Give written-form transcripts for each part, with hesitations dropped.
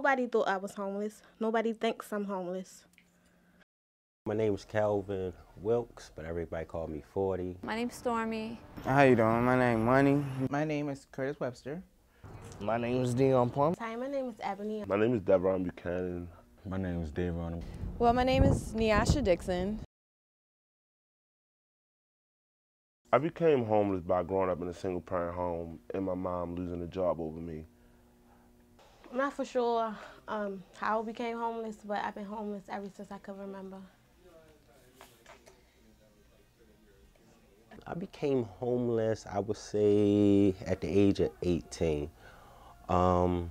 Nobody thought I was homeless. Nobody thinks I'm homeless. My name is Calvin Wilkes, but everybody called me 40. My name's Stormy. How you doing? My name Money. My name is Curtis Webster. My name is Dion Plum. Hi, my name is Ebony. My name is Devon Buchanan. My name is Davon. Well, my name is Nyasha Dixon. I became homeless by growing up in a single-parent home and my mom losing a job over me. I'm not for sure how I became homeless, but I've been homeless ever since I could remember. I became homeless, I would say, at the age of 18. I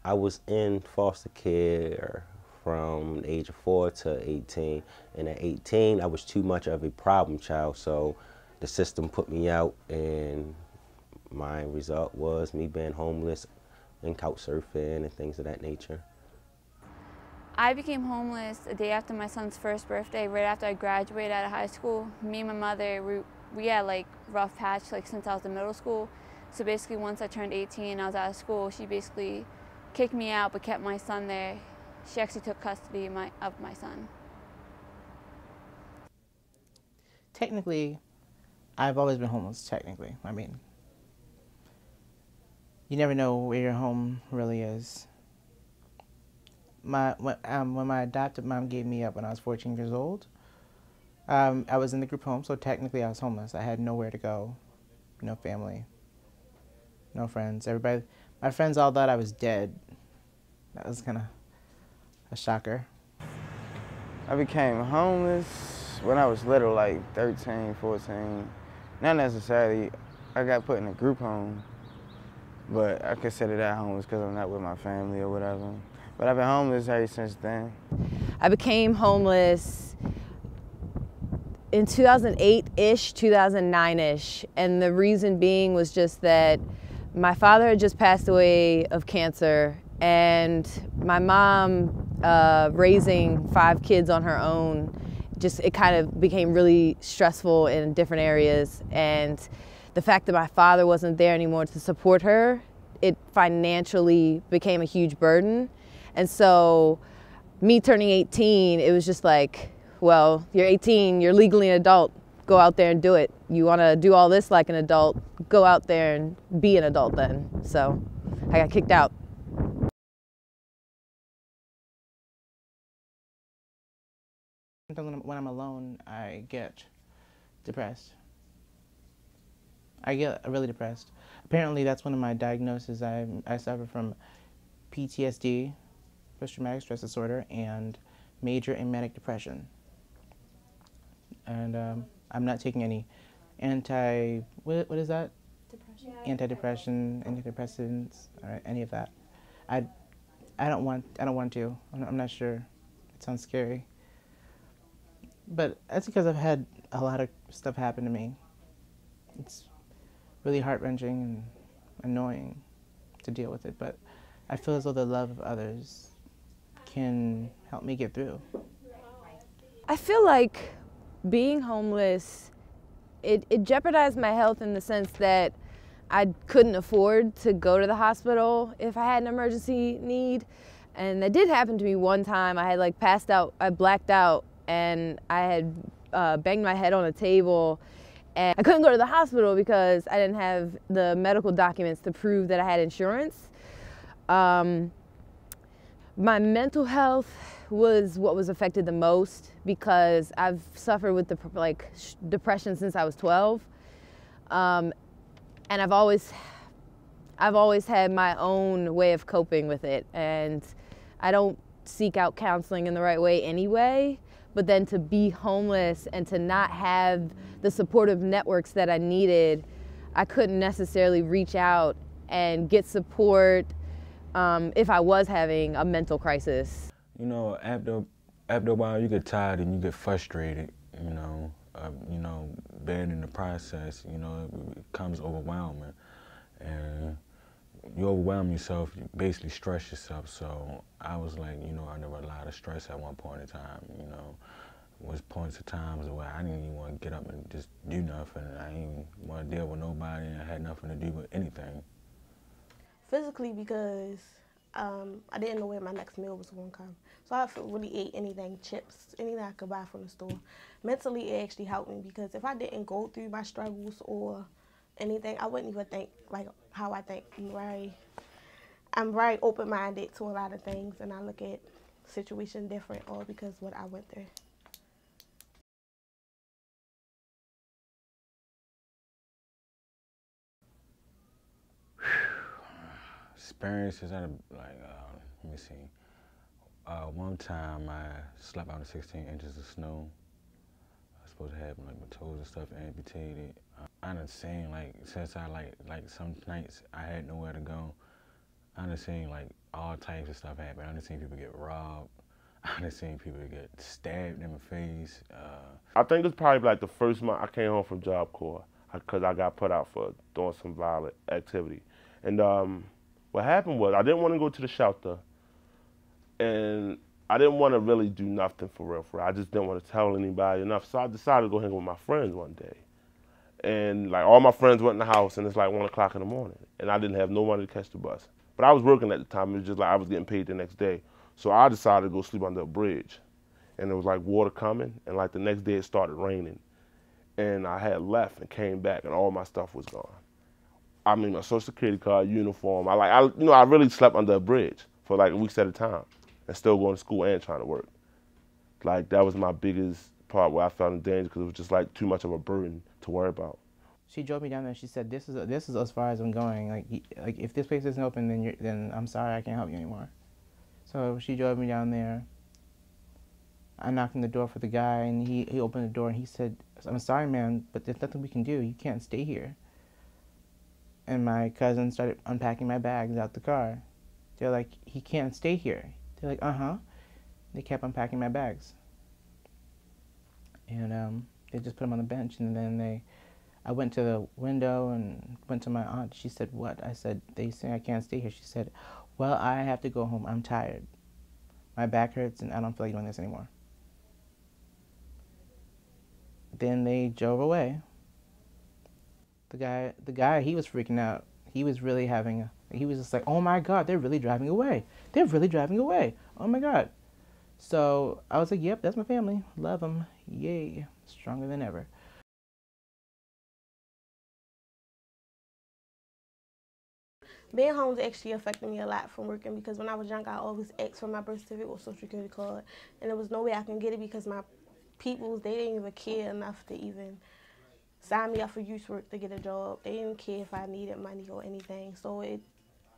was in foster care from the age of 4 to 18. And at 18, I was too much of a problem child, so the system put me out, and my result was me being homeless and couch surfing and things of that nature. I became homeless a day after my son's first birthday, right after I graduated out of high school. Me and my mother, we had like rough patch like since I was in middle school. So basically once I turned 18 and I was out of school, she basically kicked me out but kept my son there. She actually took custody of my son. Technically, I've always been homeless, technically. I mean, you never know where your home really is. When my adopted mom gave me up when I was 14 years old, I was in the group home, so technically I was homeless. I had nowhere to go, no family, no friends. Everybody, my friends all thought I was dead. That was kind of a shocker. I became homeless when I was little, like 13, 14. Not necessarily. I got put in a group home, but I consider that homeless because I'm not with my family or whatever. But I've been homeless ever since then. I became homeless in 2008-ish, 2009-ish, and the reason being was just that my father had just passed away of cancer, and my mom, raising 5 kids on her own, it kind of became really stressful in different areas, and the fact that my father wasn't there anymore to support her, it financially became a huge burden. And so me turning 18, it was just like, well, you're 18, you're legally an adult, go out there and do it. You want to do all this like an adult, go out there and be an adult then. So I got kicked out. When I'm alone, I get depressed. I get really depressed. Apparently that's one of my diagnoses. I suffer from PTSD, post-traumatic stress disorder, and major and manic depression. And I'm not taking any what is that? Depression. Antidepressant, antidepressants, or any of that. I don't want to. I'm not sure. It sounds scary. But that's because I've had a lot of stuff happen to me. It's really heart-wrenching and annoying to deal with it, but I feel as though the love of others can help me get through. I feel like being homeless, it jeopardized my health in the sense that I couldn't afford to go to the hospital if I had an emergency need. And that did happen to me one time. I had like passed out, I blacked out, and I had banged my head on a table, and I couldn't go to the hospital because I didn't have the medical documents to prove that I had insurance. My mental health was what was affected the most because I've suffered with depression since I was 12, and I've always had my own way of coping with it, and I don't seek out counseling in the right way anyway. But then to be homeless and to not have the supportive networks that I needed, I couldn't necessarily reach out and get support if I was having a mental crisis. You know, after a while, you get tired and you get frustrated. Being in the process, it becomes overwhelming, and you overwhelm yourself. You basically stress yourself. So I was like, under a lot of stress at one point in time. Was points of times where I didn't even want to get up and just do nothing. I didn't want to deal with nobody, and I had nothing to do with anything. Physically, because I didn't know where my next meal was going to come. So I really ate anything, chips, anything I could buy from the store. Mentally, it actually helped me because if I didn't go through my struggles or anything, I wouldn't even think like how I think. I'm very open-minded to a lot of things, and I look at situations different all because what I went through. Experiences that let me see. One time I slept out in 16 inches of snow. I was supposed to have like my toes and stuff amputated. I done seen like since I like some nights I had nowhere to go. I done seen like all types of stuff happen. I done seen people get robbed. I done seen people get stabbed in the face. I think it's probably like the first month I came home from Job Corps because I got put out for doing some violent activity. And what happened was I didn't want to go to the shelter, and I didn't want to really do nothing for real. I just didn't want to tell anybody enough. So I decided to go hang with my friends one day. And like all my friends went in the house, and it's like 1 o'clock in the morning, and I didn't have no money to catch the bus. But I was working at the time. It was just like I was getting paid the next day. So I decided to go sleep under a bridge. And it was like water coming, and like the next day it started raining. And I had left and came back, and all my stuff was gone. I mean, my Social Security card, uniform. I really slept under a bridge for like weeks at a time, and still going to school and trying to work. Like that was my biggest part where I felt in danger because it was just like too much of a burden to worry about. She drove me down there. She said, "This is as far as I'm going. Like if this place isn't open, then I'm sorry, I can't help you anymore." So she drove me down there. I knocked on the door for the guy, and he opened the door, and he said, "I'm sorry, man, but there's nothing we can do. You can't stay here." And my cousin started unpacking my bags out the car. They're like, "He can't stay here." They're like, "Uh-huh." They kept unpacking my bags. And they just put them on the bench, and then I went to the window and went to my aunt. She said, "What?" I said, "They say I can't stay here." She said, "Well, I have to go home. I'm tired. My back hurts, and I don't feel like doing this anymore." Then they drove away. The guy, he was freaking out. He was really he was just like, "Oh my God, they're really driving away. They're really driving away. Oh my God." So I was like, "Yep, that's my family. Love them. Yay. Stronger than ever." Being home actually affected me a lot from working because when I was young, I always asked for my birth certificate or social security card, and there was no way I can get it because my peoples, they didn't even care enough to even sign me up for youth work to get a job. They didn't care if I needed money or anything, so it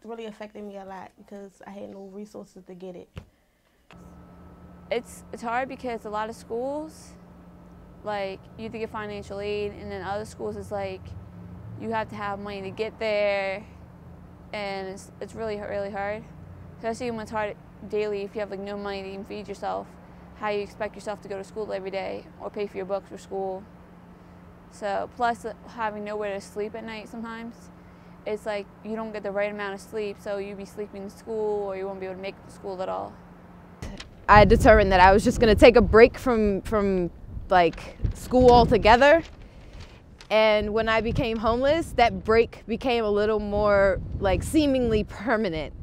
really affected me a lot because I had no resources to get it. It's hard because a lot of schools, like, you have to get financial aid, and then other schools it's like you have to have money to get there, and it's really hard, especially when it's hard daily if you have like no money to even feed yourself. How you expect yourself to go to school every day or pay for your books for school. So plus having nowhere to sleep at night sometimes, it's like you don't get the right amount of sleep, so you'll be sleeping in school or you won't be able to make it to school at all. I determined that I was just going to take a break from like school altogether. And when I became homeless, that break became a little more like seemingly permanent,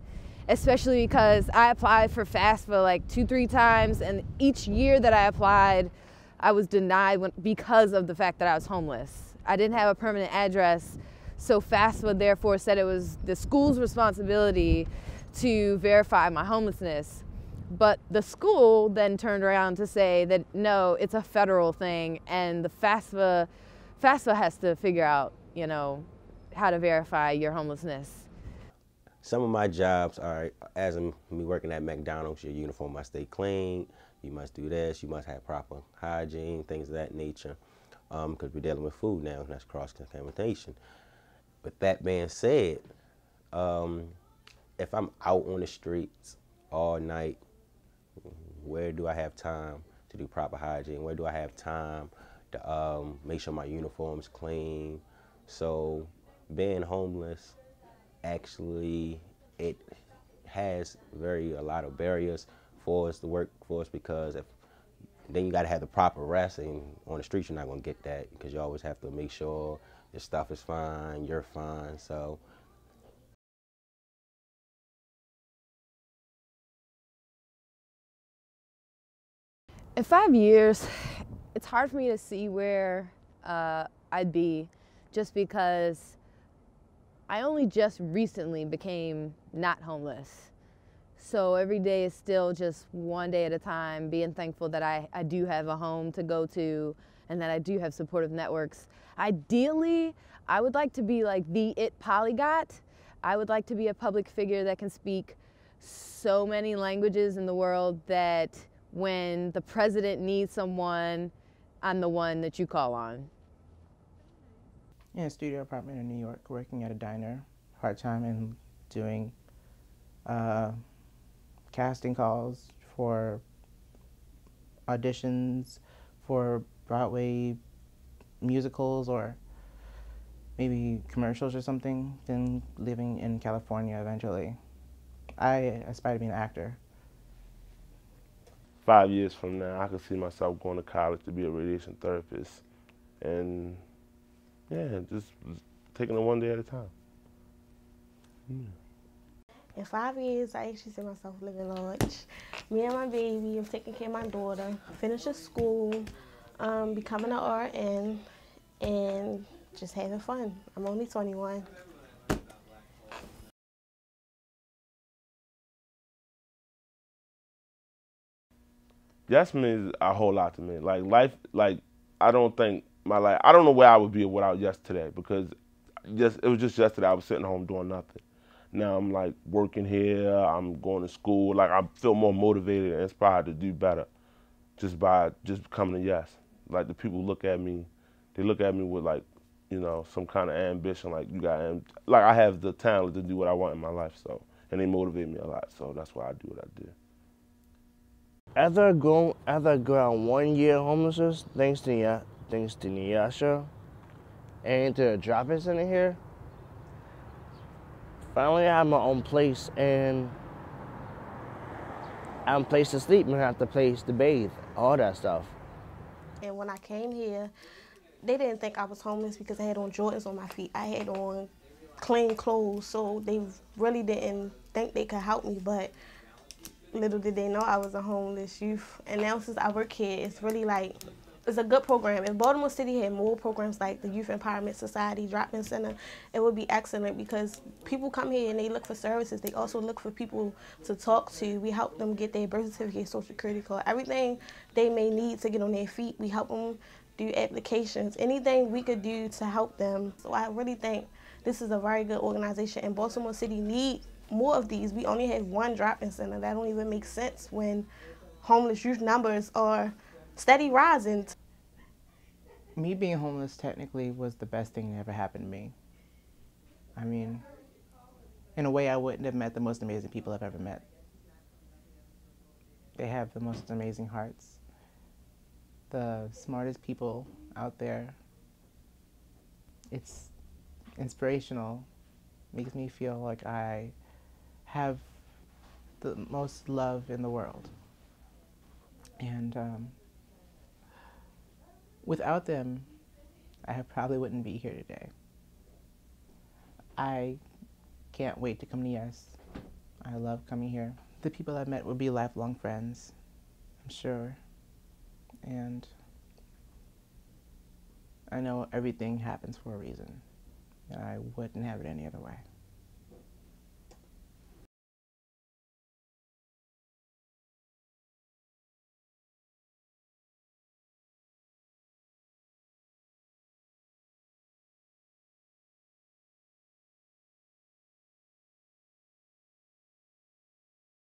especially because I applied for FAFSA like 2-3 times, and each year that I applied, I was denied because of the fact that I was homeless. I didn't have a permanent address, so FAFSA therefore said it was the school's responsibility to verify my homelessness. But the school then turned around to say that no, it's a federal thing, and the FAFSA has to figure out, you know, how to verify your homelessness. Some of my jobs are, as me working at McDonald's, your uniform must stay clean, you must do this, you must have proper hygiene, things of that nature, because we're dealing with food now, and that's cross-contamination. With that being said, if I'm out on the streets all night, where do I have time to do proper hygiene? Where do I have time to make sure my uniform's clean? So being homeless, actually, it has a lot of barriers for us, the workforce, because then you got to have the proper rest, and on the streets you're not going to get that because you always have to make sure your stuff is fine, you're fine. So In 5 years, it's hard for me to see where I'd be, just because I only just recently became not homeless. So every day is still just one day at a time, being thankful that I do have a home to go to and that I do have supportive networks. Ideally, I would like to be like the it polyglot. I would like to be a public figure that can speak so many languages in the world that when the president needs someone, I'm the one that you call on. In a studio apartment in New York, working at a diner part-time and doing casting calls for auditions for Broadway musicals or maybe commercials or something, then living in California eventually. I aspire to be an actor. 5 years from now, I could see myself going to college to be a radiation therapist, and yeah, just taking it one day at a time. In 5 years, I actually see myself living large. Me and my baby, I'm taking care of my daughter, finishing school, becoming an RN, and just having fun. I'm only 21. That means a whole lot to me. Like life, like I don't think my life. I don't know where I would be without yesterday, because it was just yesterday I was sitting home doing nothing. Now I'm like working here. I'm going to school. Like I feel more motivated and inspired to do better just by just becoming a yes. Like the people look at me, they look at me with like, some kind of ambition. Like like I have the talent to do what I want in my life. So, and they motivate me a lot. So that's why I do what I do. After I go on 1 year homelessness, thanks to Nyasha and to the drop-in center here, finally I have my own place, and I have a place to sleep and I have a place to bathe, all that stuff. And when I came here, they didn't think I was homeless because I had on Jordans on my feet. I had on clean clothes, so they really didn't think they could help me, but little did they know I was a homeless youth. And now since I work here, it's really like, it's a good program. If Baltimore City had more programs like the Youth Empowerment Society, Drop-In Center, it would be excellent, because people come here and they look for services. They also look for people to talk to. We help them get their birth certificate, social security card, everything they may need to get on their feet. We help them do applications, anything we could do to help them. So I really think this is a very good organization, and Baltimore City needs more of these. We only have one drop-in center. That don't even make sense when homeless youth numbers are steady rising. Me being homeless technically was the best thing that ever happened to me. I mean, in a way I wouldn't have met the most amazing people I've ever met. They have the most amazing hearts, the smartest people out there. It's inspirational, makes me feel like I have the most love in the world. And without them, I probably wouldn't be here today. I can't wait to come to Yes. I love coming here. The people I've met will be lifelong friends, I'm sure. And I know everything happens for a reason, and I wouldn't have it any other way.